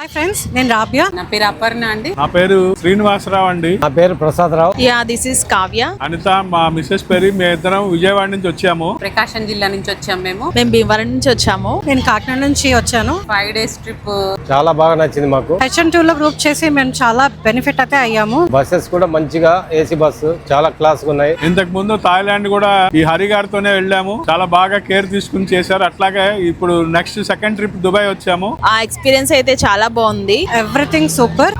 Hi friends, నేను రాబ్యా. నా పేరు అపర్ణ అండి. నా పేరు శ్రీనివాసరావు అండి. నా పేరు ప్రసాద్ రావు. This is Kavya. అనిత మా మిస్సెస్ పేరు. మేము ఇద్దరం విజయవాడ నుంచి వచ్చాము. ప్రకాశం జిల్లా నుంచి వచ్చాము. మేము భీమవరం నుంచి వచ్చాము. నేను కాకినాడ నుంచి వచ్చాను. 5 days ట్రిప్ చాలా బాగా నచ్చింది మాకు. H&2 లో గ్రూప్ చేసి మేము చాలా బెనిఫిట్ అయితే అయ్యాము. బస్సెస్ కూడా మంచిగా ఏసీ బస్సు చాలా క్లాస్ ఉన్నాయి. ఇంతకు ముందు థాయిలాండ్ కూడా ఈ హరి గారితోనే వెళ్ళాము. చాలా బాగా కేర్ తీసుకుని చేశారు. అట్లాగే ఇప్పుడు నెక్స్ట్ సెకండ్ ట్రిప్ దుబాయ్ వచ్చాము. ఆ ఎక్స్పీరియన్స్ అయితే చాలా బాగుంది. Everything super.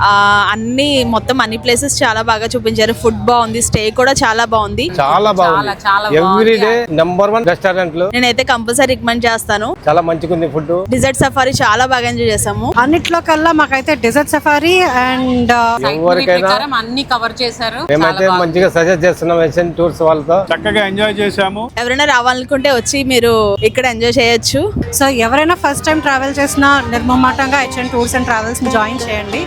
అన్ని ప్లేసెస్ చాలా బాగా చూపించారు. ఫుడ్ బాగుంది, స్టే కూడా చాలా బాగుంది. చాలా బాగుంది. ఎవ్రీ డే నెంబర్ 1 రెస్టారెంట్లు. నేనైతే కంపల్సరీ రికమెండ్ చేస్తాను. చాలా మంచిగా ఉంది ఫుడ్. డిజర్ట్ సఫారీ చాలా బాగా ఎంజాయ్ చేసాము. అన్నిట్లో కల్లా మాకైతే డెజర్ట్ సఫారీ అండ్ ఎవరికైనా అన్ని కవర్ చేశారు. మేమైతే మంచిగా సజెస్ట్ చేస్తున్నాం H&2 టూర్స్ వాళ్ళతో. చక్కగా ఎంజాయ్ చేశాము. ఎవరైనా రావాలనుకుంటే వచ్చి మీరు ఇక్కడ ఎంజాయ్ చేయొచ్చు. సో ఎవరైనా ఫస్ట్ టైం ట్రావెల్ చేసినా నిర్మమాటంగా H&2 టూర్స్ అండ్ ట్రావెల్స్ ని జాయిన్ చేయండి.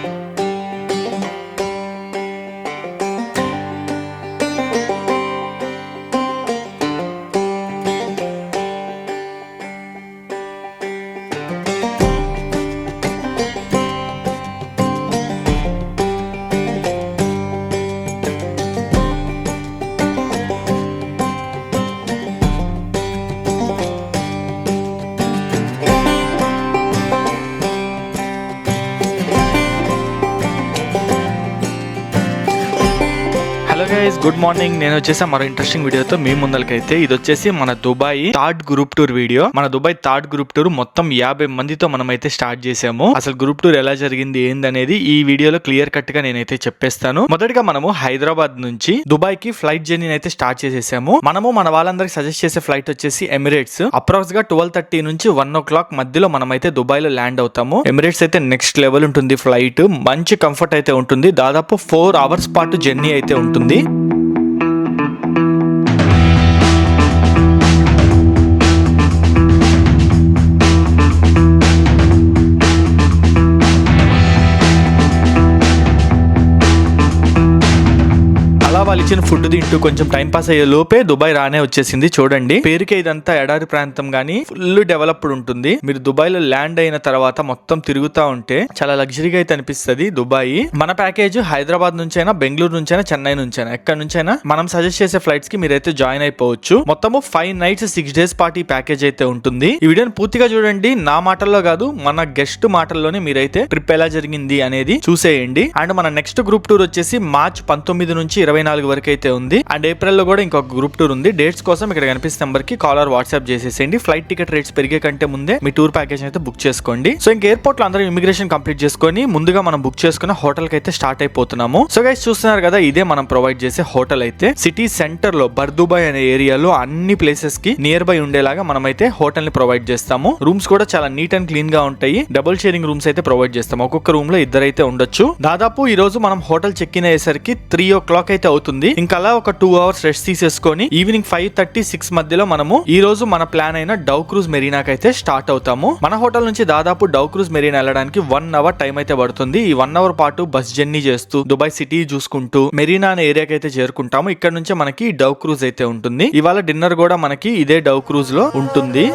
Hello guys, good morning. నేను వచ్చేసి మరో ఇంట్రెస్టింగ్ వీడియోతో మీ ముందలకైతే. ఇది వచ్చేసి మన Dubai third group tour video. మన దుబాయ్ థర్డ్ గ్రూప్ టూర్ మొత్తం 50 మందితో మనమైతే స్టార్ట్ చేసాము. అసలు గ్రూప్ టూర్ ఎలా జరిగింది ఏందనేది ఈ వీడియోలో క్లియర్ కట్ గా నేనైతే చెప్పేస్తాను. మొదటిగా మనము హైదరాబాద్ నుంచి దుబాయ్ కి ఫ్లైట్ జర్నీ అయితే స్టార్ట్ చేసేసాము. మనము మన వాళ్ళందరికి సజెస్ట్ చేసే ఫ్లైట్ వచ్చేసి ఎమిరేట్స్. అప్రాక్స్ గా 12:30 నుంచి 1 o'clock మధ్యలో మనమైతే దుబాయ్ లో ల్యాండ్ అవుతాము. ఎమిరేట్స్ అయితే నెక్స్ట్ లెవెల్ ఉంటుంది. ఫ్లైట్ మంచి కంఫర్ట్ అయితే ఉంటుంది. దాదాపు 4 hours పాటు జర్నీ అయితే ఉంటుంది. వాళ్ళు ఇచ్చిన ఫుడ్ తింటూ కొంచెం టైం పాస్ అయ్యే లోపే దుబాయ్ రానే వచ్చేసింది. చూడండి, పేరుకే ఇదంతా ఎడారి ప్రాంతం గానీ ఫుల్ డెవలప్డ్ ఉంటుంది. మీరు దుబాయ్ లో ల్యాండ్ అయిన తర్వాత మొత్తం తిరుగుతా ఉంటే చాలా లగ్జరీగా అయితే అనిపిస్తుంది దుబాయ్. మన ప్యాకేజ్ హైదరాబాద్ నుంచైనా, బెంగళూరు నుంచైనా, చెన్నై నుంచైనా, ఎక్కడి నుంచైనా మనం సజెస్ట్ చేసే ఫ్లైట్స్ కి మీరైతే జాయిన్ అయిపోవచ్చు. మొత్తము 5 nights 6 days పార్టీ ప్యాకేజ్ అయితే ఉంటుంది. ఈ వీడియోని పూర్తిగా చూడండి. నా మాటల్లో కాదు, మన గెస్ట్ మాటల్లోనే మీరైతే ట్రిప్ ఎలా జరిగింది అనేది చూసేయండి. అండ్ మన నెక్స్ట్ గ్రూప్ టూర్ వచ్చేసి మార్చ్ 19 నుంచి 24 వరకు అయితే ఉంది. అండ్ ఏప్రిల్ లో కూడా ఇంకొక గ్రూప్ టూర్ ఉంది. డేట్స్ కోసం ఇక్కడ కనిపిస్తున్న నెంబర్ కి కాలర్ వాట్సాప్ చేసేసేయండి. ఫ్లైట్ టికెట్ రేట్స్ పెరిగే కంటే ముందే మీ టూర్ ప్యాకేజ్ అయితే బుక్ చేసుకోండి. సో ఇంక ఎయిర్పోర్ట్ లో అందరూ ఇమిగ్రేషన్ కంప్లీట్ చేసుకొని ముందుగా మనం బుక్ చేసుకున్న హోటల్ కి అయితే స్టార్ట్ అయిపోతున్నాము. సో గైస్ చూస్తున్నారు కదా, ఇదే మనం ప్రొవైడ్ చేసే హోటల్ అయితే. సిటీ సెంటర్ లో బర్దుబాయ్ అనే ఏరియాలో అన్ని ప్లేసెస్ కి నియర్ బై ఉండేలాగా మనం అయితే హోటల్ ని ప్రొవైడ్ చేస్తాము. రూమ్స్ కూడా చాలా నీట్ అండ్ క్లీన్ గా ఉంటాయి. డబుల్ షేరింగ్ రూమ్స్ అయితే ప్రొవైడ్ చేస్తాము. ఒక్కొక్క రూమ్ లో ఇద్దరైతే ఉండొచ్చు. దాదాపు ఈ రోజు మనం హోటల్ చెక్ ఇన్ అయ్యేసరికి 3 o'clock అయితే అవుతుంది. ఇంకా అలా ఒక 2 hours రెస్ట్ తీసేసుకొని ఈవినింగ్ 5:30-6 మధ్యలో మనము ఈ రోజు మన ప్లాన్ అయిన డౌ క్రూజ్ మెరీనాకి అయితే స్టార్ట్ అవుతాము. మన హోటల్ నుంచి దాదాపు డౌ క్రూజ్ మెరీనా వెళ్ళడానికి 1 hour టైం అయితే పడుతుంది. ఈ 1 hour పాటు బస్ జర్నీ చేస్తూ దుబాయ్ సిటీ చూసుకుంటూ మెరీనా అనే ఏరియాకి అయితే చేరుకుంటాము. ఇక్కడ నుంచే మనకి డౌ క్రూజ్ అయితే ఉంటుంది. ఇవాళ డిన్నర్ కూడా మనకి ఇదే డౌ క్రూజ్ లో ఉంటుంది.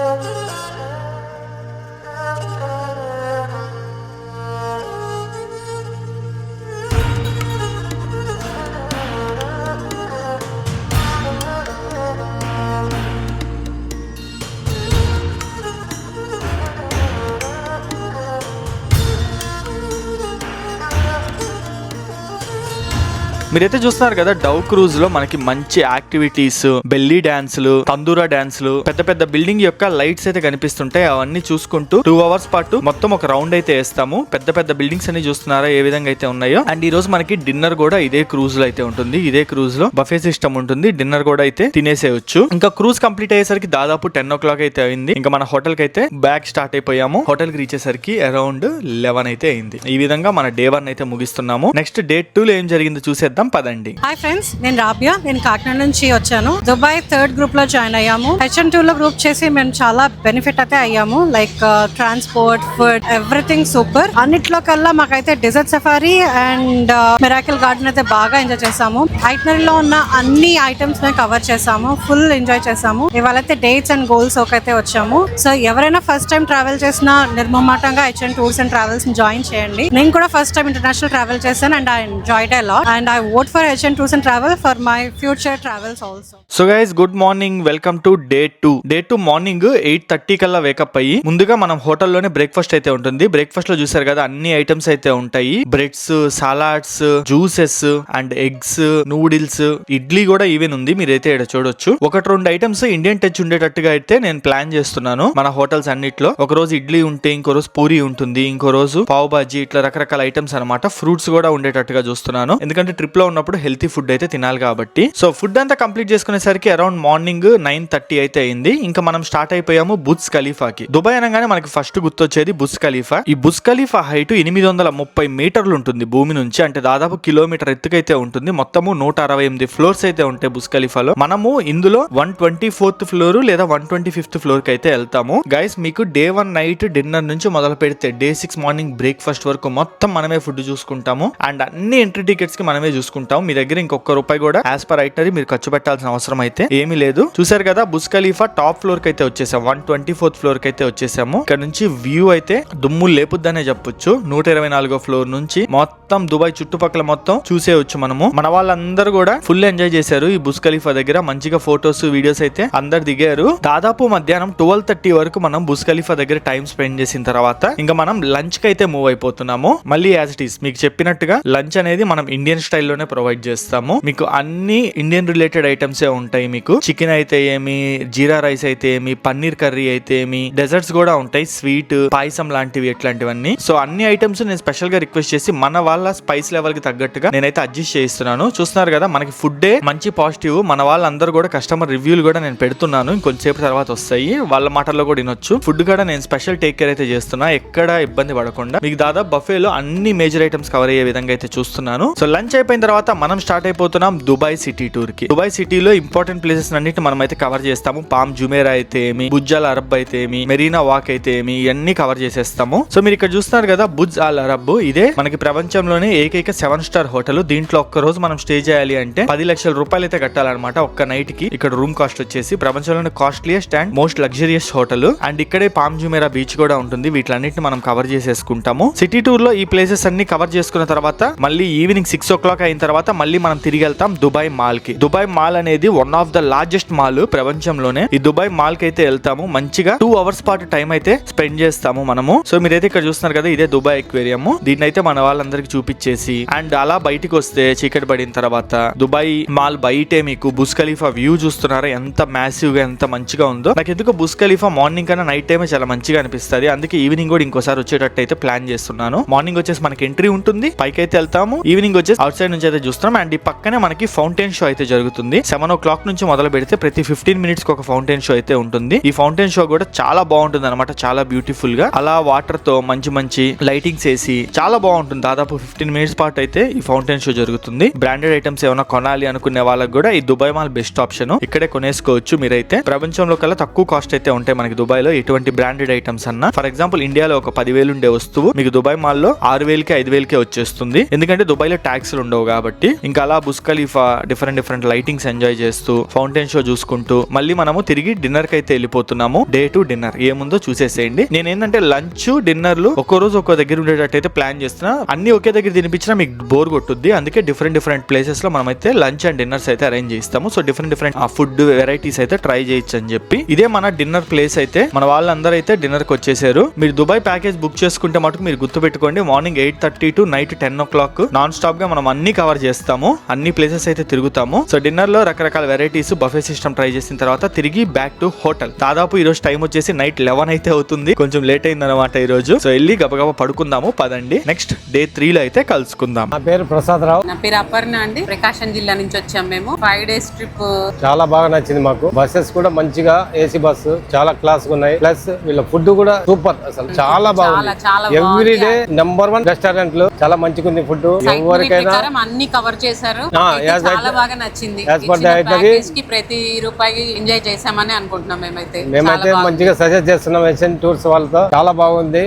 మీరైతే చూస్తున్నారు కదా, డౌ క్రూజ్ లో మనకి మంచి యాక్టివిటీస్, బెల్లీ డాన్సులు, తందూరా డాన్సులు, పెద్ద పెద్ద బిల్డింగ్ యొక్క లైట్స్ అయితే కనిపిస్తుంటాయి. అవన్నీ చూసుకుంటూ 2 hours పాటు మొత్తం ఒక రౌండ్ అయితే వేస్తాము. పెద్ద పెద్ద బిల్డింగ్స్ అన్ని చూస్తున్నారా ఏ విధంగా అయితే ఉన్నాయో. అండ్ ఈ రోజు మనకి డిన్నర్ కూడా ఇదే క్రూజ్ లో అయితే ఉంటుంది. ఇదే క్రూజ్ లో బఫే సిస్టమ్ ఉంటుంది. డిన్నర్ కూడా అయితే తినేసేయచ్చు. ఇంకా క్రూజ్ కంప్లీట్ అయ్యేసరికి దాదాపు 10 o'clock అయితే అయింది. ఇంకా మన హోటల్ కి అయితే బ్యాక్ స్టార్ట్ అయిపోయాము. హోటల్ కి రీచ్ అయ్యేసరికి అరౌండ్ 11 అయితే అయింది. ఈ విధంగా మన డే 1 అయితే ముగిస్తున్నాము. నెక్స్ట్ డే 2 లో ఏం జరిగిందో చూసేద్దాం. చూసేద్దాం పదండి. హాయ్ ఫ్రెండ్స్, నేను రాబ్యా. నేను కాకినాడ నుంచి వచ్చాను. దుబాయ్ థర్డ్ గ్రూప్ లో జాయిన్ అయ్యాము. HN2 లో గ్రూప్ చేసి మేము చాలా బెనిఫిట్ అయితే అయ్యాము. Like transport, food, everything super. అన్నిట్లో కల్లా మాకైతే desert safari and miracle garden అయితే బాగా ఎంజాయ్ చేసాము. ఐటనరీ లో ఉన్న అన్ని ఐటమ్స్ ని కవర్ చేసాము. ఫుల్ ఎంజాయ్ చేసాము. ఇవాళైతే డేట్స్ అండ్ గోల్స్ అయితే వచ్చాము. సో ఎవరైనా ఫస్ట్ టైం ట్రావెల్ చేసినా నిర్మమాటంగా HN టూర్స్ అండ్ ట్రావెల్స్ ని జాయిన్ చేయండి. నేను కూడా ఫస్ట్ టైం ఇంటర్నేషనల్ ట్రావెల్ చేశాను and I enjoyed a lot and I vote for HN tours and travel for my future travels also. So guys, good morning, welcome to day 2 morning 8:30 కల్లా wake up అయ్యి ముందుగా మనం హోటల్లోనే breakfast అయితే ఉంటుంది. Breakfast లో చూసారు కదా అన్ని ఐటమ్స్ అయితే ఉంటాయి. Breads, salads, juices and eggs, noodles, idli కూడా ఈవెన్ ఉంది. మీరైతే ఇక్కడ చూడొచ్చు. 1-2 ఐటమ్స్ ఇండియన్ టచ్ ఉండేటట్టుగా అయితే నేను ప్లాన్ చేస్తున్నాను మన హోటల్స్ అన్నిట్లో. ఒక రోజు ఇడ్లీ ఉంటే ఇంకో రోజు పూరి ఉంటుంది, ఇంకో రోజు పావ్ బాజీ, ఇట్లా రకరకాల ఐటమ్స్ అనమాట. ఫ్రూట్స్ కూడా ఉండేటట్టుగా చూస్తున్నాను, ఎందుకంటే ట్రిప్ లో ఉన్నప్పుడు హెల్తీ ఫుడ్ అయితే తినాలి కాబట్టి. సో ఫుడ్ అంతా కంప్లీట్ చేసుకునేసరికి అరౌండ్ మార్నింగ్ 9:30 అయితే అయింది. ఇంకా మనం స్టార్ట్ అయిపోయాము బుర్జ్ ఖలీఫాకి. దుబాయ్ అనగానే మనకి ఫస్ట్ గుర్తొచ్చేది బుర్జ్ ఖలీఫా. ఈ బుర్జ్ ఖలీఫా హైట్ 830 మీటర్లు ఉంటుంది భూమి నుంచి, అంటే దాదాపు కిలోమీటర్ ఎత్తుకైతే ఉంటుంది. మొత్తము 168 ఫ్లోర్స్ అయితే ఉంటాయి బుర్జ్ ఖలీఫాలో. మనము ఇందులో 124th ఫ్లోర్ లేదా 125th ఫ్లోర్ కి అయితే వెళ్తాము. గైస్, మీకు డే 1 నైట్ డిన్నర్ నుంచి మొదలు పెడితే డే 6 మార్నింగ్ బ్రేక్ఫాస్ట్ వరకు మొత్తం మనమే ఫుడ్ చూసుకుంటాము అండ్ అన్ని ఎంట్రీ టికెట్స్ కి మనమే చూసుకుంటాము. మీ దగ్గర ఇంకొక రూపాయి కూడా యాజ్ పర్ ఐటనరీ మీరు ఖర్చు పెట్టాల్సిన అవసరం అయితే ఏమీ లేదు. చూసారు కదా, బుర్జ్ ఖలీఫా టాప్ ఫ్లోర్ కి అయితే వచ్చేసాం. 124th ఫ్లోర్ కి అయితే వచ్చేసాము. ఇక్కడ నుంచి వ్యూ అయితే దుమ్ము లేపుద్దనే చెప్పొచ్చు. 124వ ఫ్లోర్ నుంచి మొత్తం దుబాయ్ చుట్టుపక్కల మొత్తం చూసేయచ్చు మనము. మన వాళ్ళందరూ కూడా ఫుల్ ఎంజాయ్ చేశారు ఈ బుర్జ్ ఖలీఫా దగ్గర. మంచిగా ఫొటోస్, వీడియోస్ అయితే అందరు దిగారు. దాదాపు మధ్యాహ్నం 12:30 వరకు మనం బుర్జ్ ఖలీఫా దగ్గర టైం స్పెండ్ చేసిన తర్వాత ఇంకా మనం లంచ్ కి అయితే మూవ్ అయిపోతున్నాము. మళ్ళీ యాజ్ ఇట్ ఈస్ మీకు చెప్పినట్టుగా లంచ్ అనేది మనం ఇండియన్ స్టైల్లోనే ప్రొవైడ్ చేస్తాము. మీకు అన్ని ఇండియన్ రిలేటెడ్ ఐటమ్స్ ఏ ఉంటాయి. మీకు చికెన్ అయితే ఏమి, జీరా రైస్ అయితే ఏమి, పన్నీర్ కర్రీ అయితే ఏమి, డెజర్ట్స్ కూడా ఉంటాయి, స్వీట్, పాయసం లాంటివి, ఇట్లాంటివన్నీ. సో అన్ని ఐటమ్స్ నేను స్పెషల్ గా రిక్వెస్ట్ చేసి మన వాళ్ళ స్పైస్ లెవెల్ కి తగ్గట్టుగా నేనైతే అడ్జస్ట్ చేయిస్తున్నాను. చూస్తున్నారు కదా, మనకి ఫుడ్ మంచి పాజిటివ్. మన వాళ్ళందరూ కూడా కస్టమర్ రివ్యూలు కూడా నేను పెడుతున్నాను, ఇంకొంచెంసేపు తర్వాత వస్తాయి, వాళ్ళ మాటల్లో కూడా వినొచ్చు. ఫుడ్ కూడా నేను స్పెషల్ టేక్ కేర్ అయితే చేస్తున్నా, ఎక్కడ ఇబ్బంది పడకుండా. మీకు దాదాపు బఫేలో అన్ని మేజర్ ఐటమ్స్ కవర్ అయ్యే విధంగా అయితే చూస్తున్నాను. సో లంచ్ అయిపోయిన తర్వాత మనం స్టార్ట్ అయిపోతున్నాం దుబాయ్ సిటీ టూర్ కి. దుబాయ్ సిటీలో ఇంపార్టెంట్ ప్లేసెస్ అన్నిటి మనం అయితే కవర్ చేస్తాము. పామ్ జుమేరా అయితే ఏమి, బుర్జ్ అల్ అరబ్ అయితే ఏమి, మెరీనా వాక్ అయితే ఏమి, ఇవన్నీ కవర్ చేసేస్తాము. సో మీరు ఇక్కడ చూస్తున్నారు కదా, బుర్జ్ అల్ అరబ్ ఇదే మనకి ప్రపంచంలోనే ఏకైక 7-star హోటల్. దీంట్లో ఒక్క రోజు మనం స్టే చేయాలి అంటే 10 లక్షల రూపాయలు అయితే కట్టాలన్నమాట ఒక్క నైట్ కి. ఇక్కడ రూమ్ కాస్ట్ వచ్చేసి ప్రపంచంలోనే costliest and most luxurious hotel. And ఇక్కడే పామ్ జుమేరా బీచ్ కూడా ఉంటుంది. వీటిలన్నిటిని మనం కవర్ చేసేసుకుంటాము. సిటీ టూర్ లో ఈ ప్లేసెస్ అన్ని కవర్ చేసుకున్న తర్వాత మళ్ళీ ఈవినింగ్ 6 o'clock అయిన తర్వాత మళ్ళీ మనం తిరిగి వెళ్తాం దుబాయ్ మాల్ కి. దుబాయ్ మాల్ అనేది one of the largest mall ప్రపంచంలోనే. ఈ దుబాయ్ మాల్ కి అయితే వెళ్తాము. మంచిగా 2 hours పాటు టైం అయితే స్పెండ్ చేస్తాము మనము. సో మీరైతే ఇక్కడ చూస్తున్నారు కదా, ఇదే దుబాయ్ ఎక్వేరియం. దీన్ని అయితే మన వాళ్ళందరికి చూపించేసి అండ్ అలా బయటికి వస్తే చీకటి పడిన తర్వాత దుబాయ్ మాల్ బయటే మీకు బుర్జ్ ఖలీఫా వ్యూ చూస్తున్నారా, ఎంత మ్యాసివ్ గా, ఎంత మంచిగా ఉందో. నాకు ఎందుకు బుర్జ్ ఖలీఫా మార్నింగ్ కన్నా నైట్ టైమే చాలా మంచిగా అనిపిస్తుంది. అందుకే ఈవినింగ్ కూడా ఇంకోసారి వచ్చేటట్టు అయితే ప్లాన్ చేస్తున్నాను. మార్నింగ్ వచ్చేసి మనకి ఎంట్రీ ఉంటుంది, పైకి అయితే వెళ్తాము. ఈవినింగ్ వచ్చేసి అవుట్ సైడ్ నుంచి అయితే చూస్తున్నాం. అండ్ ఈ పక్కనే మనకి ఫౌంటైన్ షో అయితే జరుగుతుంది. 7 o'clock నుంచి మొదలు పెడితే ప్రతి 15 minutes కి ఒక ఫౌంటైన్ షో అయితే ఉంటుంది. ఈ ఫౌంటైన్ షో కూడా చాలా బాగుంటుంది అనమాట, చాలా బ్యూటిఫుల్ గా. అలా వాటర్ తో మంచి మంచి లైటింగ్స్ వేసి చాలా బాగుంటుంది. దాదాపు 15 minutes పాటు అయితే ఈ ఫౌంటైన్ షో జరుగుతుంది. బ్రాండెడ్ ఐటమ్స్ ఏమైనా కొనాలి అనుకునే వాళ్ళకి కూడా ఈ దుబాయ్ మాల్ బెస్ట్ ఆప్షన్. ఇక్కడే కొనేసుకోవచ్చు మీరైతే. ప్రపంచంలో కల్లా తక్కువ కాస్ట్ అయితే ఉంటాయి మనకి దుబాయ్ లో ఎటువంటి బ్రాండెడ్ ఐటమ్స్ అన్నా. ఫర్ ఎగ్జాంపుల్ ఇండియాలో ఒక 10,000 ఉండే వస్తువు మీకు దుబాయ్ మాల్ లో 6,000కి 5,000కి వచ్చేస్తుంది. ఎందుకంటే దుబాయ్ లో ట్యాక్స్లు ఉండవు కాబట్టి. ఇంకా అలా Burj Khalifa different lightings enjoy చేస్తూ ఫౌంటైన్ షో చూసుకుంటూ మళ్ళీ మనము తిరిగి డిన్నర్ కి అయితే వెళ్ళిపోతున్నాము. డే 2 డిన్నర్ ఏముందో చూసేసేయండి. నేనేంటంటే లంచ్, డిన్నర్లు ఒక్కో రోజు ఒక్కో దగ్గర ఉండేటట్టు అయితే ప్లాన్ చేస్తున్నా. అన్ని ఒకే దగ్గర తినిపించినా మీకు బోర్ కొట్టుద్ది. అందుకే డిఫరెంట్ ప్లేసెస్ లో మనం అయితే లంచ్ అండ్ డిన్నర్స్ అయితే అరేంజ్ చేస్తాము. సో డిఫరెంట్ ఫుడ్ వెరైటీస్ అయితే ట్రై చేయొచ్చు అని చెప్పి ఇదే మన డిన్నర్ ప్లేస్ అయితే. మన వాళ్ళందరూ అయితే డిన్నర్ కి వచ్చేసారు. మీరు దుబాయ్ ప్యాకేజ్ బుక్ చేసుకుంటే మటుకు మీరు గుర్తు పెట్టుకోండి, morning 8:30 to night 10 o'clock non stop గా మనం అన్ని కవర్ చేస్తాము. అన్ని ప్లేసెస్ అయితే తిరుగుతాము. సో డిన్నర్ లో రకరకాల వెరైటీస్, బఫే సిస్టమ్ ట్రై చేసిన తర్వాత తిరిగి బ్యాక్ టు హోటల్. దాదాపు ఈ రోజు టైం వచ్చేసి నైట్ 11 అయితే అవుతుంది. కొంచెం లేట్ అయింది అనమాట ఈ రోజు. సో వెళ్ళి గబగబా పడుకుందాము పదండి. నెక్స్ట్ డే 3 లో అయితే కలుసుకుందాం. నా పేరు ప్రసాద్ రావు. నా పేరు అపర్ణ అండి. ప్రకాశం జిల్లా నుంచి వచ్చాం మేము. 5 days ట్రిప్ చాలా బాగా నచ్చింది మాకు. బస్సెస్ కూడా మంచిగా ఏసీ బస్సు చాలా క్లాస్ ఉన్నాయి. ప్లస్ వీళ్ళ ఫుడ్ కూడా సూపర్, అసలు చాలా బాగుంది. ఎవ్రీ డే #1 రెస్టారెంట్లు చాలా మంచిగా ఉంది ఫుడ్. ఎవరికైనా అన్ని కవర్ చేశారు. as చాలా బాగా నచ్చింది. as per the itinerary, package కి ప్రతి రూపాయి ఎంజాయ్ చేసామని అనుకుంటున్నాం మేమైతే. మేమైతే మంచిగా సజెస్ట్ చేస్తున్నాం ఏషియన్ టూర్స్ వాళ్ళతో. చాలా బాగుంది,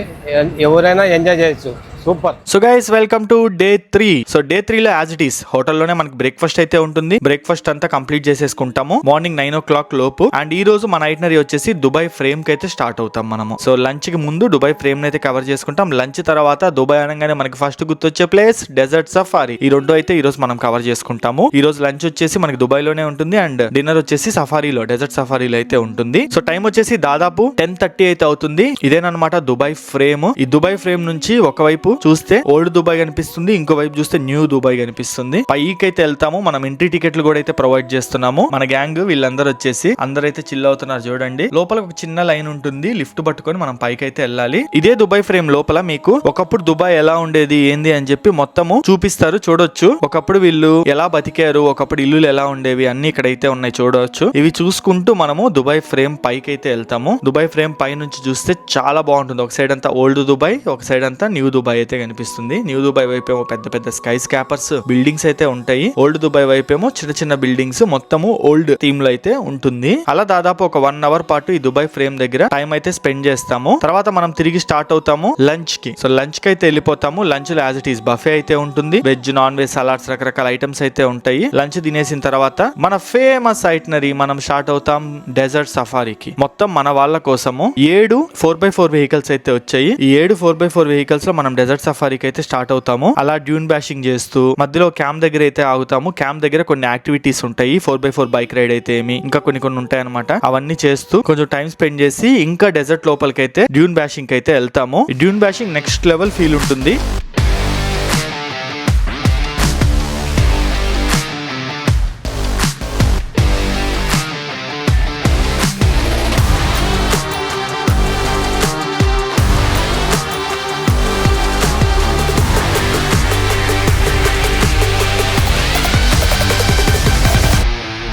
ఎవరైనా ఎంజాయ్ చేయొచ్చు. Super. So guys welcome to day 3. So day 3 లో యాజ్ ఇట్ ఈస్ హోటల్లోనే మనకి బ్రేక్ఫాస్ట్ అయితే ఉంటుంది. బ్రేక్ఫాస్ట్ అంతా కంప్లీట్ చేసేసుకుంటాము మార్నింగ్ 9 o'clock లోపు. అండ్ ఈ రోజు మన ఐటనరీ వచ్చేసి దుబాయ్ ఫ్రేమ్ కి అయితే స్టార్ట్ అవుతాం మనము. సో లంచ్ కి ముందు దుబాయ్ ఫ్రేమ్ అయితే కవర్ చేసుకుంటాం. లంచ్ తర్వాత దుబాయ్ అనగానే మనకి ఫస్ట్ గుర్తొచ్చే ప్లేస్ డెజర్ట్ సఫారీ. ఈ రెండు అయితే ఈ రోజు మనం కవర్ చేసుకుంటాము. ఈ రోజు లంచ్ వచ్చేసి మనకి దుబాయ్ లోనే ఉంటుంది అండ్ డిన్నర్ వచ్చేసి సఫారీలో డెజర్ట్ సఫారీలో అయితే ఉంటుంది. సో టైం వచ్చేసి దాదాపు 10:30 అయితే అవుతుంది. ఇదేనమాట దుబాయ్ ఫ్రేమ్. ఈ దుబాయ్ ఫ్రేమ్ నుంచి ఒకవైపు చూస్తే ఓల్డ్ దుబాయ్ కనిపిస్తుంది, ఇంకో వైపు చూస్తే న్యూ దుబాయ్ కనిపిస్తుంది. పైకి అయితే వెళ్తాము. మనం ఎంట్రీ టికెట్లు కూడా అయితే ప్రొవైడ్ చేస్తున్నాము. మన గ్యాంగ్ వీళ్ళందరూ వచ్చేసి అందరైతే చిల్ అవుతున్నారు చూడండి. లోపల ఒక చిన్న లైన్ ఉంటుంది, లిఫ్ట్ పట్టుకొని మనం పైకి అయితే వెళ్ళాలి. ఇదే దుబాయ్ ఫ్రేమ్ లోపల మీకు ఒకప్పుడు దుబాయ్ ఎలా ఉండేది ఏంది అని చెప్పి మొత్తము చూపిస్తారు, చూడొచ్చు. ఒకప్పుడు వీళ్ళు ఎలా బతికారు, ఒకప్పుడు ఇల్లులు ఎలా ఉండేవి అన్ని ఇక్కడైతే ఉన్నాయి చూడవచ్చు. ఇవి చూసుకుంటూ మనము దుబాయ్ ఫ్రేమ్ పైకి అయితే వెళ్తాము. దుబాయ్ ఫ్రేమ్ పై నుంచి చూస్తే చాలా బాగుంటుంది. ఒక సైడ్ అంతా ఓల్డ్ దుబాయ్, ఒక సైడ్ అంతా న్యూ దుబాయ్ అయితే కనిపిస్తుంది. న్యూ దుబాయ్ వైపు ఏమో పెద్ద పెద్ద స్కై స్కాపర్స్ బిల్డింగ్స్ అయితే ఉంటాయి. ఓల్డ్ దుబాయ్ వైపు ఏమో చిన్న చిన్న బిల్డింగ్స్, మొత్తము ఓల్డ్ థీమ్ లో అయితే ఉంటుంది. అలా దాదాపు ఒక 1 hour పాటు ఈ దుబాయ్ ఫ్రేమ్ దగ్గర టైం అయితే స్పెండ్ చేస్తాము. తర్వాత మనం తిరిగి స్టార్ట్ అవుతాము లంచ్ కి. సో లంచ్ కి అయితే వెళ్ళిపోతాము. లంచ్ లో యాజ్ ఇట్ ఈస్ బఫే అయితే ఉంటుంది. వెజ్, నాన్ వెజ్, సలాడ్స్, రకరకాల ఐటమ్స్ అయితే ఉంటాయి. లంచ్ తినేసిన తర్వాత మన ఫేమస్ ఐటనరీ మనం స్టార్ట్ అవుతాం డెజర్ట్ సఫారీకి. మొత్తం మన వాళ్ళ కోసము 7 4x4 వెహికల్స్ అయితే వచ్చాయి. ఈ 7 4x4 వెహికల్స్ లో మనం డెజర్ట్ సఫారీకి అయితే స్టార్ట్ అవుతాము. అలా డ్యూన్ బ్యాషింగ్ చేస్తూ మధ్యలో క్యాంప్ దగ్గర అయితే ఆగుతాము. క్యాంప్ దగ్గర కొన్ని యాక్టివిటీస్ ఉంటాయి. 4x4 బైక్ రైడ్ అయితే ఏమి ఇంకా కొన్ని ఉంటాయి అనమాట. అవన్నీ చేస్తూ కొంచెం టైం స్పెండ్ చేసి ఇంకా డెజర్ట్ లోపలికి అయితే డ్యూన్ బ్యాషింగ్ అయితే వెళ్తాము. Dune bashing next level feel ఉంటుంది.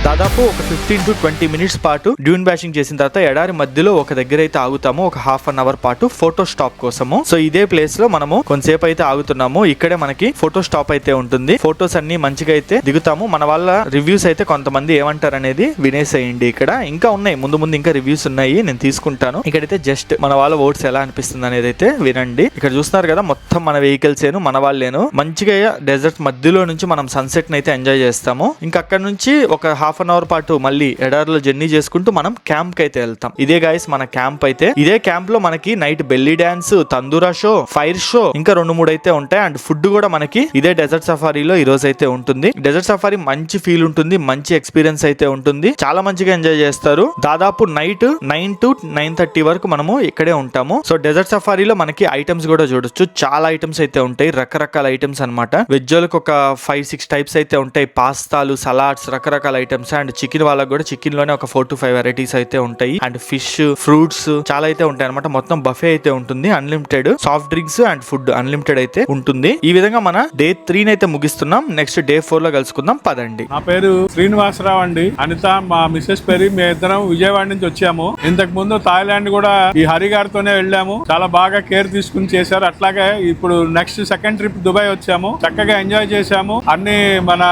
దాదాపు ఒక 15 to 20 minutes పాటు డ్యూన్ బ్యాషింగ్ చేసిన తర్వాత ఎడారి మధ్యలో ఒక దగ్గర అయితే ఆగుతాము. ఒక ½ an hour పాటు ఫోటో స్టాప్ కోసము. సో ఇదే ప్లేస్ లో మనము కొంతసేపు అయితే ఆగుతున్నాము. ఇక్కడే మనకి ఫోటో స్టాప్ అయితే ఉంటుంది. ఫొటోస్ అన్ని మంచిగా అయితే దిగుతాము. మన వాళ్ళ రివ్యూస్ అయితే కొంతమంది ఏమంటారు అనేది వినేసేయండి. ఇక్కడ ఇంకా ఉన్నాయి, ముందు ముందు ఇంకా రివ్యూస్ ఉన్నాయి, నేను తీసుకుంటాను. ఇక్కడైతే జస్ట్ మన వాళ్ళ ఓట్స్ ఎలా అనిపిస్తుంది అనేది అయితే వినండి. ఇక్కడ చూస్తున్నారు కదా, మొత్తం మన వెహికల్స్ ఏను మన వాళ్ళేను. మంచిగా డెజర్ట్ మధ్యలో నుంచి మనం సన్సెట్ అయితే ఎంజాయ్ చేస్తాము. ఇంకా అక్కడ నుంచి ఒక ½ an hour పాటు మళ్ళీ ఎడారిలో జర్నీ చేసుకుంటూ మనం క్యాంప్ కి అయితే వెళ్తాం. ఇదే గైస్ మన క్యాంప్ అయితే. ఇదే క్యాంప్ లో మనకి night belly dance, tanoura show, fire show ఇంకా 2-3 అయితే ఉంటాయి. అండ్ ఫుడ్ కూడా మనకి ఇదే డెజర్ట్ సఫారీలో ఈ రోజు అయితే ఉంటుంది. డెజర్ట్ సఫారీ మంచి ఫీల్ ఉంటుంది, మంచి ఎక్స్పీరియన్స్ అయితే ఉంటుంది. చాలా మంచిగా ఎంజాయ్ చేస్తారు. దాదాపు నైట్ 9 to 9:30 వరకు మనము ఇక్కడే ఉంటాము. సో డెజర్ట్ సఫారీలో మనకి ఐటమ్స్ కూడా చూడొచ్చు. చాలా ఐటమ్స్ అయితే ఉంటాయి, రకరకాల ఐటమ్స్ అనమాట. వెజ్ వాళ్ళకి ఒక 5-6 టైప్స్ అయితే ఉంటాయి. పాస్తాలు, సలాడ్స్, రకరకాల ఐటమ్స్. అండ్ చికెన్ వాళ్ళకి కూడా చికెన్ లోనే ఒక 4 to 5 వెరైటీస్ అయితే ఉంటాయి. అండ్ ఫిష్, ఫ్రూట్స్ చాలా అయితే ఉంటాయి అనమాట. మొత్తం బఫే అయితే ఉంటుంది. Unlimited soft drinks and food unlimited అయితే ఉంటుంది. ఈ విధంగా మన డే 3 అయితే ముగిస్తున్నాం. నెక్స్ట్ డే 4 లో కలుసుకుందాం పదండి. నా పేరు శ్రీనివాసరావు అండి. అనిత మా మిస్సెస్ పేరు. మేము ఇద్దరం విజయవాడ నుంచి వచ్చాము. ఇంతకు ముందు థాయిలాండ్ కూడా ఈ హరి గారితోనే వెళ్ళాము. చాలా బాగా కేర్ తీసుకుని చేశారు. అట్లాగే ఇప్పుడు నెక్స్ట్ సెకండ్ ట్రిప్ దుబాయ్ వచ్చాము. చక్కగా ఎంజాయ్ చేశాము. అన్ని మన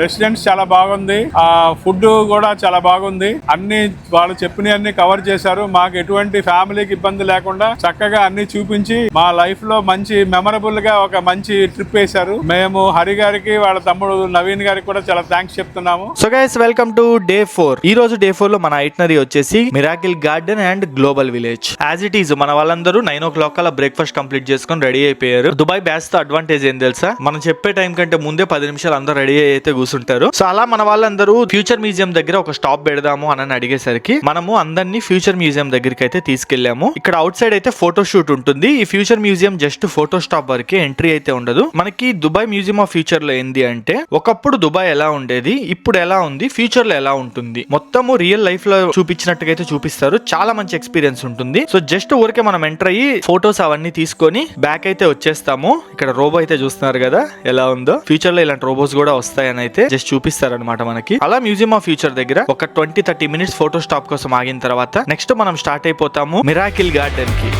రెసిడెంట్స్ చాలా బాగుంది. ఆ ఫుడ్ కూడా చాలా బాగుంది. అన్ని వాళ్ళు చెప్పినవన్నీ కవర్ చేశారు. మాకు ఎటువంటి ఫ్యామిలీకి ఇబ్బంది లేకుండా చక్కగా అన్ని చూపించి మా లైఫ్ లో మంచి మెమరబుల్ గా ఒక మంచి ట్రిప్ వేశారు. మేము హరి గారికి, వాళ్ళ తమ్ముడు నవీన్ గారికి కూడా చాలా థ్యాంక్స్ చెప్తున్నాము. So guys welcome to day 4. ఈ రోజు డే 4 లో మన ఐటనరీ వచ్చేసి miracle garden and global village. As it is మన వాళ్ళందరూ 9 o'clock అలా బ్రేక్ఫాస్ట్ కంప్లీట్ చేసుకుని రెడీ అయిపోయారు. దుబాయ్ బ్యాచ్ తో అడ్వాంటేజ్ ఏం తెలుసా, మనం చెప్పే టైం కంటే ముందే 10 నిమిషాలు అందరూ రెడీ అయితే కూర్చుంటారు. సో అలా మన వాళ్ళందరూ ఫ్యూచర్ మ్యూజియం దగ్గర ఒక స్టాప్ పెడదాము అని అడిగేసరికి మనము అందరినీ ఫ్యూచర్ మ్యూజియం దగ్గరికి అయితే తీసుకెళ్లాము. ఇక్కడ అవుట్ సైడ్ అయితే ఫోటో షూట్ ఉంటుంది. ఈ future museum just photo stop వరకే, ఎంట్రీ అయితే ఉండదు. మనకి దుబాయ్ మ్యూజియం ఆఫ్ ఫ్యూచర్ లో ఏంది అంటే ఒకప్పుడు దుబాయ్ ఎలా ఉండేది, ఇప్పుడు ఎలా ఉంది, ఫ్యూచర్ లో ఎలా ఉంటుంది, మొత్తము రియల్ లైఫ్ లో చూపించినట్టుగా అయితే చూపిస్తారు. చాలా మంచి ఎక్స్పీరియన్స్ ఉంటుంది. సో జస్ట్ ఊరికే మనం ఎంటర్ అయ్యి ఫోటోస్ అవన్నీ తీసుకొని బ్యాక్ అయితే వచ్చేస్తాము. ఇక్కడ రోబో అయితే చూస్తున్నారు కదా ఎలా ఉందో. ఫ్యూచర్ లో ఇలాంటి రోబోస్ కూడా వస్తాయని అయితే జస్ట్ చూపిస్తారు అనమాట మనకి. అలా మ్యూజియం ఆఫ్ ఫ్యూచర్ దగ్గర ఒక 20-30 minutes ఫోటో స్టాప్ కోసం ఆగిన తర్వాత నెక్స్ట్ మనం స్టార్ట్ అయిపోతాము మిరాకిల్ గార్డెన్ కి.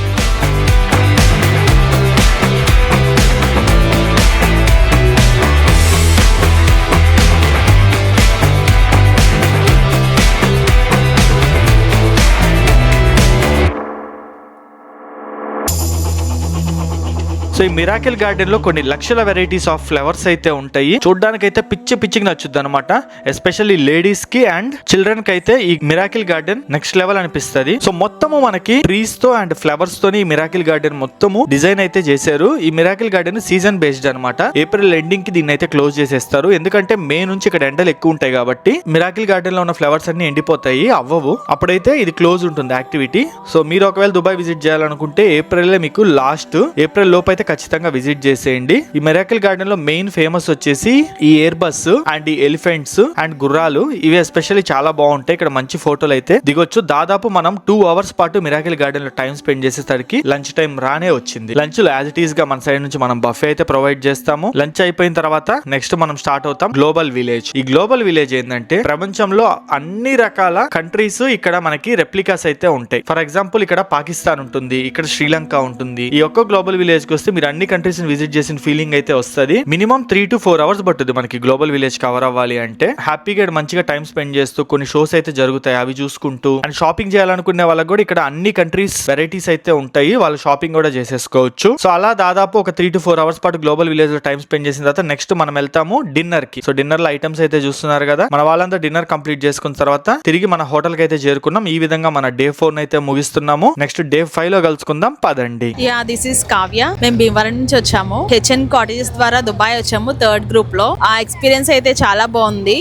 సో ఈ మిరాకిల్ గార్డెన్ లో కొన్ని లక్షల వెరైటీస్ ఆఫ్ ఫ్లవర్స్ అయితే ఉంటాయి. చూడడానికి అయితే పిచ్చికి నచ్చుద్ది అనమాట. ఎస్పెషల్లీ లేడీస్ కి అండ్ చిల్డ్రన్ కి అయితే ఈ మిరాకిల్ గార్డెన్ నెక్స్ట్ లెవెల్ అనిపిస్తుంది. సో మొత్తము మనకి ట్రీస్ తో అండ్ ఫ్లవర్స్ తోని ఈ మిరాకిల్ గార్డెన్ మొత్తము డిజైన్ అయితే చేశారు. ఈ మిరాకిల్ గార్డెన్ సీజన్ బేస్డ్ అనమాట. ఏప్రిల్ ఎండింగ్ కి దీన్ని అయితే క్లోజ్ చేసేస్తారు. ఎందుకంటే మే నుంచి ఇక్కడ ఎండలు ఎక్కువ ఉంటాయి కాబట్టి మిరాకిల్ గార్డెన్ లో ఉన్న ఫ్లవర్స్ అన్ని ఎండిపోతాయి, అవ్వవు. అప్పుడైతే ఇది క్లోజ్ ఉంటుంది యాక్టివిటీ. సో మీరు ఒకవేళ దుబాయ్ విజిట్ చేయాలనుకుంటే ఏప్రిల్ మీకు లాస్ట్ ఏప్రిల్ లోపు అయితే ఖచ్చితంగా విజిట్ చేసేయండి. ఈ మిరాకిల్ గార్డెన్ లో మెయిన్ ఫేమస్ వచ్చేసి ఈ ఎయిర్ బస్ అండ్ ఈ ఎలిఫెంట్స్ అండ్ గుర్రాలు. ఇవి ఎస్పెషల్లీ చాలా బాగుంటాయి. ఇక్కడ మంచి ఫోటోలు అయితే దిగొచ్చు. దాదాపు మనం 2 hours పాటు మిరాకిల్ గార్డెన్ లో టైం స్పెండ్ చేసేసరికి లంచ్ టైం రానే వచ్చింది. లంచ్ లో యాజ్ ఇట్ ఈస్ గా మన సైడ్ నుంచి మనం బఫే అయితే ప్రొవైడ్ చేస్తాము. లంచ్ అయిపోయిన తర్వాత నెక్స్ట్ మనం స్టార్ట్ అవుతాం గ్లోబల్ విలేజ్. ఈ గ్లోబల్ విలేజ్ ఏంటంటే ప్రపంచంలో అన్ని రకాల కంట్రీస్ ఇక్కడ మనకి రెప్లికాస్ అయితే ఉంటాయి. ఫర్ ఎగ్జాంపుల్ ఇక్కడ పాకిస్తాన్ ఉంటుంది, ఇక్కడ శ్రీలంక ఉంటుంది. ఈ ఒక్క గ్లోబల్ విలేజ్ కి వస్తే మీరు అన్ని కంట్రీస్ ని విజిట్ చేసిన ఫీలింగ్ అయితే వస్తుంది. మినిమం 3 to 4 hours పట్టుద్ది మనకి గ్లోబల్ విలేజ్ కవర్ అవ్వాలి అంటే. హ్యాపీగా మంచిగా టైం స్పెండ్ చేస్తూ కొన్ని షోస్ అయితే జరుగుతాయి, అవి చూసుకుంటూ అండ్ షాపింగ్ చేయాలనుకునే వాళ్ళకి కూడా ఇక్కడ అన్ని కంట్రీస్ వెరైటీస్ అయితే ఉంటాయి. వాళ్ళు షాపింగ్ కూడా చేసేసుకోవచ్చు. సో అలా దాదాపు ఒక 3 to 4 hours పాటు గ్లోబల్ విలేజ్ లో టైం స్పెండ్ చేసిన తర్వాత నెక్స్ట్ మనం వెళ్తాము డిన్నర్ కి. సో డిన్నర్ లో ఐటమ్స్ అయితే చూస్తున్నారు కదా. మన వాళ్ళంతా డిన్నర్ కంప్లీట్ చేసుకున్న తర్వాత తిరిగి మన హోటల్ కి అయితే చేరుకున్నాం. ఈ విధంగా మన డే 4 అయితే ముగిస్తున్నాము. నెక్స్ట్ డే 5 లో కలుసుకుందాం పదండి. This is Kavya. మేము భీమవరం నుంచి వచ్చాము. హెచ్ఎన్ కాటేజెస్ ద్వారా దుబాయ్ వచ్చాము 3rd గ్రూప్ లో. ఆ ఎక్స్పీరియన్స్ అయితే చాలా బాగుంది.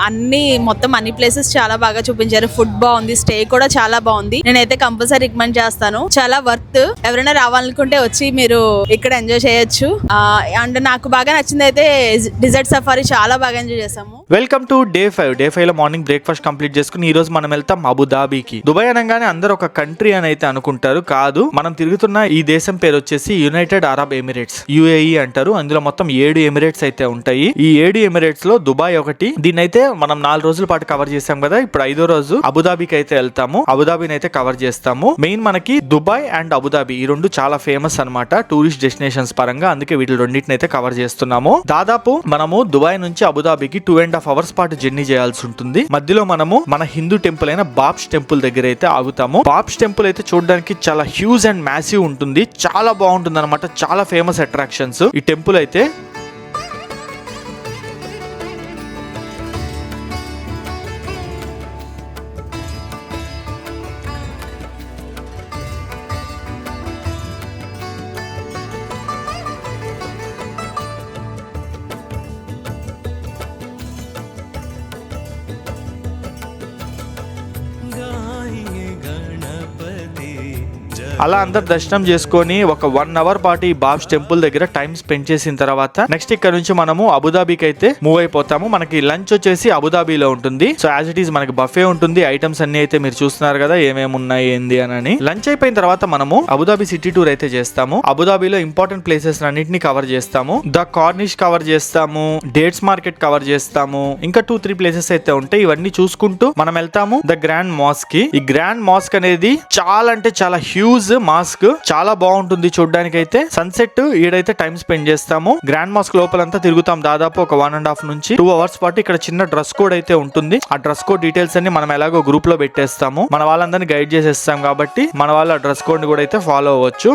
అన్ని ప్లేసెస్ చాలా బాగా చూపించారు. ఫుడ్ బాగుంది, స్టే కూడా చాలా బాగుంది. నేనైతే కంపల్సరీ రికమెండ్ చేస్తాను. చాలా వర్త్. ఎవరైనా రావాలనుకుంటే వచ్చి మీరు ఇక్కడ ఎంజాయ్ చేయొచ్చు. అండ్ నాకు బాగా నచ్చింది అయితే డిజర్ట్ సఫారీ, చాలా బాగా ఎంజాయ్ చేసాము. Welcome to day 5. డే 5 లో మార్నింగ్ బ్రేక్ఫాస్ట్ కంప్లీట్ చేసుకుని ఈ రోజు మనం వెళ్తాం అబుదాబికి. దుబాయ్ అనగానే అందరూ ఒక కంట్రీ అని అయితే అనుకుంటారు, కాదు. మనం తిరుగుతున్న ఈ దేశం పేరు వచ్చేసి యునైటెడ్ అరబ్ ఎమిరేట్స్, UAE అంటారు. అందులో మొత్తం 7 ఎమిరేట్స్ అయితే ఉంటాయి. ఈ 7 ఎమిరేట్స్ లో దుబాయ్ ఒకటి. దీన్ని అయితే మనం 4 రోజుల పాటు కవర్ చేసాం కదా. ఇప్పుడు 5వ రోజు అబుదాబికి అయితే వెళ్తాము. అబుదాబిని అయితే కవర్ చేస్తాము. మెయిన్ మనకి దుబాయ్ అండ్ అబుదాబి ఈ రెండు చాలా ఫేమస్ అన్నమాట టూరిస్ట్ డెస్టినేషన్స్ పరంగా. అందుకే వీటి రెండింటిని అయితే కవర్ చేస్తున్నాము. దాదాపు మనము దుబాయ్ నుంచి అబుదాబికి 2.5 hours పాటు జర్నీ చేయాల్సి ఉంటుంది. మధ్యలో మనము మన హిందూ టెంపుల్ అయిన బాబ్స్ టెంపుల్ దగ్గర అయితే ఆగుతాము. బాబ్స్ టెంపుల్ అయితే చూడడానికి చాలా హ్యూజ్ అండ్ మ్యాసివ్ ఉంటుంది. చాలా బాగుంటుంది అనమాట. చాలా ఫేమస్ అట్రాక్షన్స్ ఈ టెంపుల్ అయితే. అలా అందరు దర్శనం చేసుకొని ఒక 1 hour పాటు ఈ బాబ్స్ టెంపుల్ దగ్గర టైం స్పెండ్ చేసిన తర్వాత నెక్స్ట్ ఇక్కడ నుంచి మనము అబుదాబికి అయితే మూవ్ అయిపోతాము. మనకి లంచ్ వచ్చేసి అబుదాబిలో ఉంటుంది. సో యాజ్ ఇట్ ఈస్ మనకి బఫే ఉంటుంది. ఐటమ్స్ అన్ని అయితే మీరు చూస్తున్నారు కదా ఏమేమి ఉన్నాయి ఏంది అని. లంచ్ అయిపోయిన తర్వాత మనము అబుదాబి సిటీ టూర్ అయితే చేస్తాము. అబుదాబిలో ఇంపార్టెంట్ ప్లేసెస్ అన్నింటినీ కవర్ చేస్తాము. ద కార్నిష్ కవర్ చేస్తాము, డేట్స్ మార్కెట్ కవర్ చేస్తాము, ఇంకా 2-3 ప్లేసెస్ అయితే ఉంటాయి. ఇవన్నీ చూసుకుంటూ మనం వెళ్తాము ద గ్రాండ్ మాస్క్ కి. ఈ గ్రాండ్ మాస్క్ అనేది చాలా అంటే చాలా హ్యూజ్ మాస్క్, చాలా బాగుంటుంది చూడడానికి. అయితే సన్సెట్ ఈడైతే టైం స్పెండ్ చేస్తాము. గ్రాండ్ మాస్క్ లోపలంతా తిరుగుతాం. దాదాపు ఒక 1.5 నుంచి 2 hours పాటు. ఇక్కడ చిన్న డ్రెస్ కోడ్ అయితే ఉంటుంది. ఆ డ్రెస్ కోడ్ డీటెయిల్స్ అన్ని మనం ఎలాగో గ్రూప్ లో పెట్టేస్తాము. మన వాళ్ళందరినీ గైడ్ చేసేస్తాం కాబట్టి మన వాళ్ళ డ్రెస్ కోడ్ ని కూడా అయితే ఫాలో అవ్వచ్చు.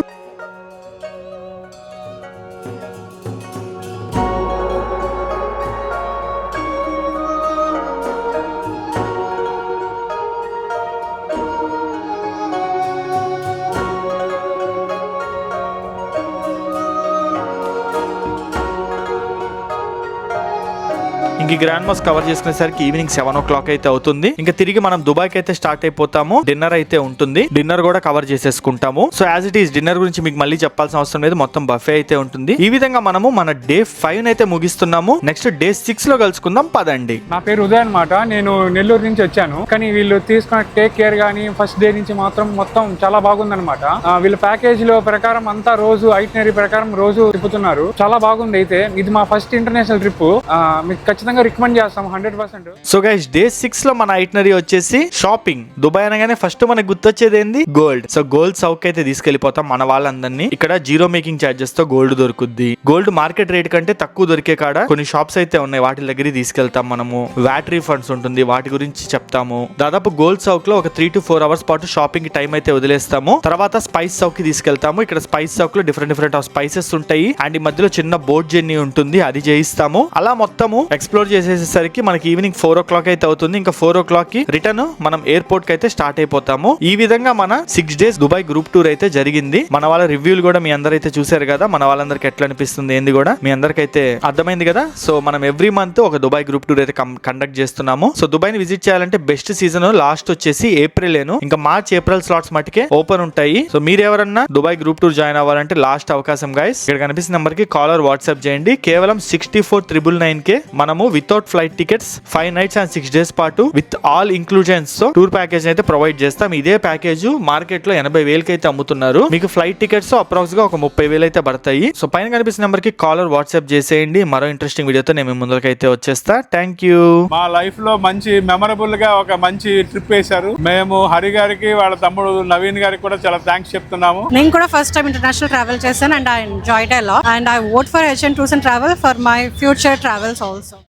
ఇంక గ్రాండ్ మాస్క్ కవర్ చేసుకునేసరికి ఈవినింగ్ 7 o'clock అయితే అవుతుంది. ఇంకా తిరిగి మనం దుబాయ్ కి అయితే స్టార్ట్ అయిపోతాము. డిన్నర్ అయితే ఉంటుంది. డిన్నర్ కూడా కవర్ చేసేసుకుంటాము. So as it is dinner గురించి మీకు మళ్ళీ చెప్పాల్సిన అవసరం లేదు. మొత్తం బఫే అయితే ఉంటుంది. ఈ విధంగా మనము మన డే 5 అయితే ముగిస్తున్నాము. నెక్స్ట్ డే 6 లో కలుసుకుందాం పదండి. నా పేరు ఉదయ్ అనమాట. నేను నెల్లూరు నుంచి వచ్చాను. కానీ వీళ్ళు తీసుకున్న టేక్ కేర్ గానీ ఫస్ట్ డే నుంచి మాత్రం మొత్తం చాలా బాగుందన్నమాట. వీళ్ళ ప్యాకేజ్ లో ప్రకారం అంతా రోజు ఐటినరీ ప్రకారం రోజు తిప్పుతున్నారు. చాలా బాగుంది. అయితే ఇది మా ఫస్ట్ ఇంటర్నేషనల్ ట్రిప్. మీకు ఖచ్చితంగా ఖచ్చితంగా రికమెండ్ చేస్తాం 100%. సో గైస్ డే 6 లో మన ఐటనరీ వచ్చేసి షాపింగ్. దుబాయ్ అనగానే ఫస్ట్ మనకు గుర్తొచ్చేది ఏంది? గోల్డ్. సో గోల్డ్ సౌక్ అయితే తీసుకెళ్లిపోతాం మన వాళ్ళందరినీ. ఇక్కడ జీరో మేకింగ్ చార్జెస్ తో గోల్డ్ దొరుకుద్ది. గోల్డ్ మార్కెట్ రేట్ కంటే తక్కువ దొరికే కాడ కొన్ని షాప్స్ అయితే ఉన్నాయి, వాటి దగ్గరికి తీసుకెళ్తాం మనము. వ్యాట్ రీఫండ్స్ ఉంటుంది, వాటి గురించి చెప్తాము. దాదాపు గోల్డ్ సౌక్ లో ఒక 3 to 4 hours పాటు షాపింగ్ టైం అయితే వదిలేస్తాము. తర్వాత స్పైస్ సౌక్ కి తీసుకెళ్తాము. ఇక్కడ స్పైస్ సౌక్ లో డిఫరెంట్ ఆఫ్ స్పైసెస్ ఉంటాయి అండ్ ఈ మధ్యలో చిన్న బోట్ జర్నీ ఉంటుంది, అది చేయిస్తాము. అలా మొత్తము ఎక్స్ప్లోర్ చేసేసరికి మనకి ఈవినింగ్ 4 o'clock అయితే అవుతుంది. ఇంకా 4 o'clock కి రిటర్న్ మనం ఎయిర్పోర్ట్ కి అయితే స్టార్ట్ అయిపోతాము. ఈ విధంగా మన 6 days దుబాయ్ గ్రూప్ టూర్ అయితే జరిగింది. మన వాళ్ళ రివ్యూలు కూడా మీ అందరైతే చూసారు కదా, మన వాళ్ళందరికి ఎట్లా అనిపిస్తుంది ఏంది కూడా మీ అందరికైతే అర్థమైంది కదా. సో మనం ఎవ్రీ మంత్ ఒక దుబాయ్ గ్రూప్ టూర్ అయితే కండక్ట్ చేస్తున్నాము. సో దుబాయ్ ని విజిట్ చేయాలంటే బెస్ట్ సీజన్ లాస్ట్ వచ్చేసి ఏప్రిల్, ఇంకా మార్చ్ ఏప్రిల్ స్లాట్స్ మటుకే ఓపెన్ ఉంటాయి. సో మీరు ఎవరన్నా దుబాయ్ గ్రూప్ టూర్ జాయిన్ అవ్వాలంటే లాస్ట్ అవకాశం గైస్. ఇక్కడ కనిపిస్తున్న నెంబర్ కి కాలర్ వాట్సాప్ చేయండి. కేవలం 64,999 కే మనము without flight tickets 5 nights and 6 days పాటు విత్ ఆల్ ఇంక్లూజన్స్ తో టూర్ ప్యాకేజ్ అయితే ప్రొవైడ్ చేస్తాం. ఇదే ప్యాకేజ్ మార్కెట్ లో 80,000 అయితే అమ్ముతున్నారు. మీకు ఫ్లైట్ టికెట్స్ అప్రాక్స్ గా ఒక 30,000 అయితే పడతాయి. సో పైన కనిపిస్తున్న నెంబర్ కి కాలర్ వాట్సాప్ చేసేయండి. మరో ఇంట్రెస్టింగ్ వీడియోతో నేను ముందుకైతే వచ్చేస్తా. Thank you. మా లైఫ్ లో మంచి మెమరబుల్ గా ఒక మంచి ట్రిప్ వేశారు. మేము హరి గారికి వాళ్ళ తమ్ముడు నవీన్ గారికి కూడా చాలా థ్యాంక్స్ చెప్తున్నాము. నేను కూడా ఫస్ట్ టైం ఇంటర్నేషనల్ ట్రావెల్ చేశాను and I enjoyed a lot and I vote for HN tours and travel for my future travels also.